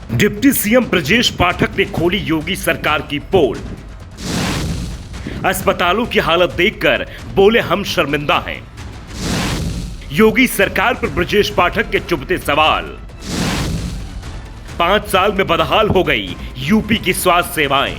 Deputy CM Brajesh Pathak ने खोली योगी सरकार की पोल। अस्पतालों की हालत देखकर बोले हम शर्मिंदा हैं। योगी सरकार पर ब्रजेश पाठक के चुभते सवाल। 5 साल में बदहाल हो गई यूपी की स्वास्थ्य सेवाएं।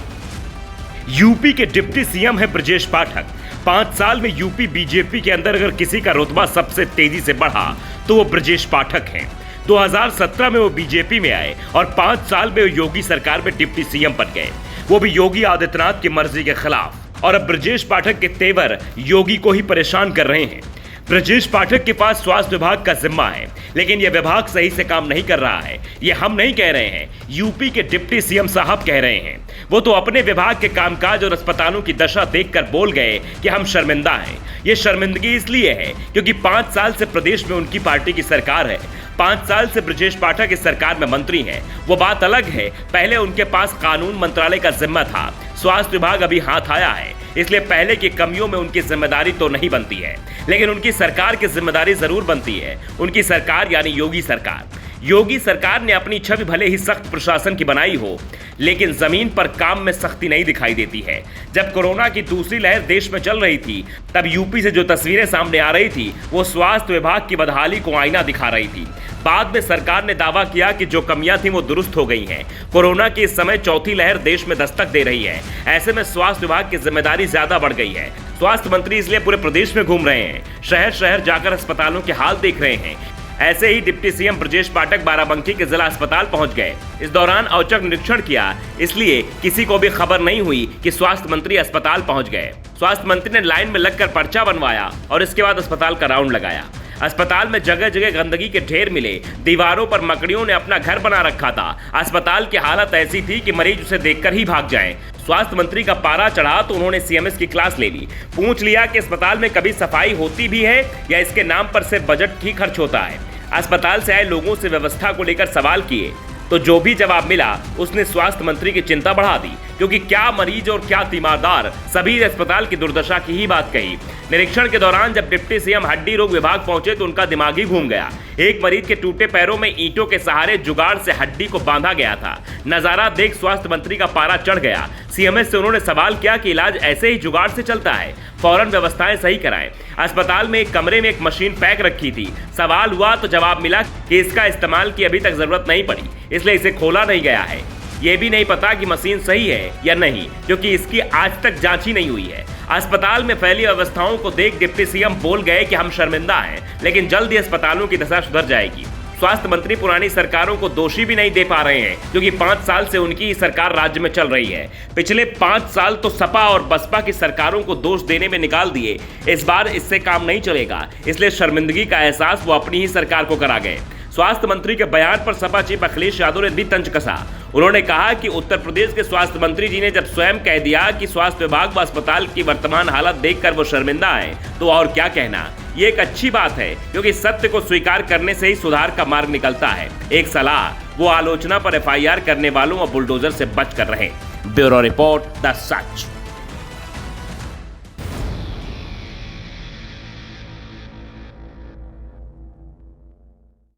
यूपी के डिप्टी सीएम है ब्रजेश पाठक। 5 साल में यूपी बीजेपी के अंदर अगर किसी का रुतबा सबसे तेजी से बढ़ा तो वो ब्रजेश पाठक हैं। 2017 में वो बीजेपी में आए और 5 साल में वो योगी सरकार में डिप्टी सीएम बन गए, वो भी योगी आदित्यनाथ की मर्जी के खिलाफ। और अब ब्रजेश पाठक के तेवर योगी को ही परेशान कर रहे हैं। ब्रजेश पाठक के पास स्वास्थ्य विभाग का जिम्मा है, लेकिन यह विभाग सही से काम नहीं कर रहा है। ये हम नहीं कह रहे हैं, यूपी के डिप्टी सीएम साहब कह रहे हैं। वो तो अपने विभाग के कामकाज और अस्पतालों की दशा देखकर बोल गए कि हम शर्मिंदा हैं। ये शर्मिंदगी इसलिए है क्योंकि 5 साल से प्रदेश में उनकी पार्टी की सरकार है। 5 साल से ब्रजेश पाठक इस सरकार में मंत्री हैं। वो बात अलग है, पहले उनके पास कानून मंत्रालय का जिम्मा था, स्वास्थ्य विभाग अभी हाथ आया है, इसलिए पहले की कमियों में उनकी जिम्मेदारी तो नहीं बनती है, लेकिन उनकी सरकार की जिम्मेदारी जरूर बनती है। उनकी सरकार यानी योगी सरकार। योगी सरकार ने अपनी छवि भले ही सख्त प्रशासन की बनाई हो, लेकिन जमीन पर काम में सख्ती नहीं दिखाई देती है। जब कोरोना की दूसरी लहर देश में चल रही थी, तब यूपी से जो तस्वीरें सामने आ रही थी वो स्वास्थ्य विभाग की बदहाली को आईना दिखा रही थी। बाद में सरकार ने दावा किया कि जो कमियां थी वो दुरुस्त हो गई हैं। कोरोना की इस समय चौथी लहर देश में दस्तक दे रही है। ऐसे में स्वास्थ्य विभाग की जिम्मेदारी ज्यादा बढ़ गई है। स्वास्थ्य मंत्री इसलिए पूरे प्रदेश में घूम रहे हैं, शहर शहर जाकर अस्पतालों के हाल देख रहे हैं। ऐसे ही डिप्टी सीएम ब्रजेश पाठक बाराबंकी के जिला अस्पताल पहुंच गए। इस दौरान औचक निरीक्षण किया, इसलिए किसी को भी खबर नहीं हुई कि स्वास्थ्य मंत्री अस्पताल पहुंच गए। स्वास्थ्य मंत्री ने लाइन में लगकर पर्चा बनवाया और इसके बाद अस्पताल का राउंड लगाया। अस्पताल में जगह जगह गंदगी के ढेर मिले, दीवारों पर मकड़ियों ने अपना घर बना रखा था। अस्पताल की हालत ऐसी थी कि मरीज उसे देखकर ही भाग जाएं। स्वास्थ्य मंत्री का पारा चढ़ा तो उन्होंने सीएमएस की क्लास ले ली, पूछ लिया कि अस्पताल में कभी सफाई होती भी है या इसके नाम पर सिर्फ बजट ही खर्च होता है। अस्पताल से आए लोगों से व्यवस्था को लेकर सवाल किए तो जो भी जवाब मिला उसने स्वास्थ्य मंत्री की चिंता बढ़ा दी, क्योंकि क्या मरीज और क्या तीमारदार, सभी अस्पताल की दुर्दशा की ही बात कही। निरीक्षण के दौरान जब डिप्टी सीएम हड्डी रोग विभाग पहुंचे तो उनका दिमाग ही घूम गया। एक मरीज के टूटे पैरों में ईंटों के सहारे जुगाड़ से हड्डी को बांधा गया था। नजारा देख स्वास्थ्य मंत्री का पारा चढ़ गया। सीएमएस से उन्होंने सवाल किया कि इलाज ऐसे ही जुगाड़ से चलता है, फौरन व्यवस्थाएं सही कराएं। अस्पताल में एक कमरे में एक मशीन पैक रखी थी। सवाल हुआ तो जवाब मिला कि इसका इस्तेमाल की अभी तक जरूरत नहीं पड़ी, इसलिए इसे खोला नहीं गया है। ये भी नहीं पता कि मशीन सही है या नहीं, क्योंकि इसकी आज तक जांच ही नहीं हुई है। अस्पताल में फैली अवस्थाओं को देख डिप्टी सीएम बोल गए कि हम शर्मिंदा हैं, लेकिन जल्द ही अस्पतालों की दशा सुधर जाएगी। स्वास्थ्य मंत्री पुरानी सरकारों को दोषी भी नहीं दे पा रहे हैं, क्योंकि 5 साल से उनकी ही सरकार राज्य में चल रही है। पिछले 5 साल तो सपा और बसपा की सरकारों को दोष देने में निकाल दिए। इस बार इससे काम नहीं चलेगा, इसलिए शर्मिंदगी का एहसास वो अपनी ही सरकार को करा गए। स्वास्थ्य मंत्री के बयान पर सपा चीफ अखिलेश यादव ने भी तंज कसा। उन्होंने कहा कि उत्तर प्रदेश के स्वास्थ्य मंत्री जी ने जब स्वयं कह दिया कि स्वास्थ्य विभाग व अस्पताल की वर्तमान हालत देखकर वो शर्मिंदा है, तो और क्या कहना। ये एक अच्छी बात है, क्योंकि सत्य को स्वीकार करने से ही सुधार का मार्ग निकलता है। एक सलाह, वो आलोचना पर एफआईआर करने वालों और बुलडोजर से बचकर रहें। Bureau report, the such.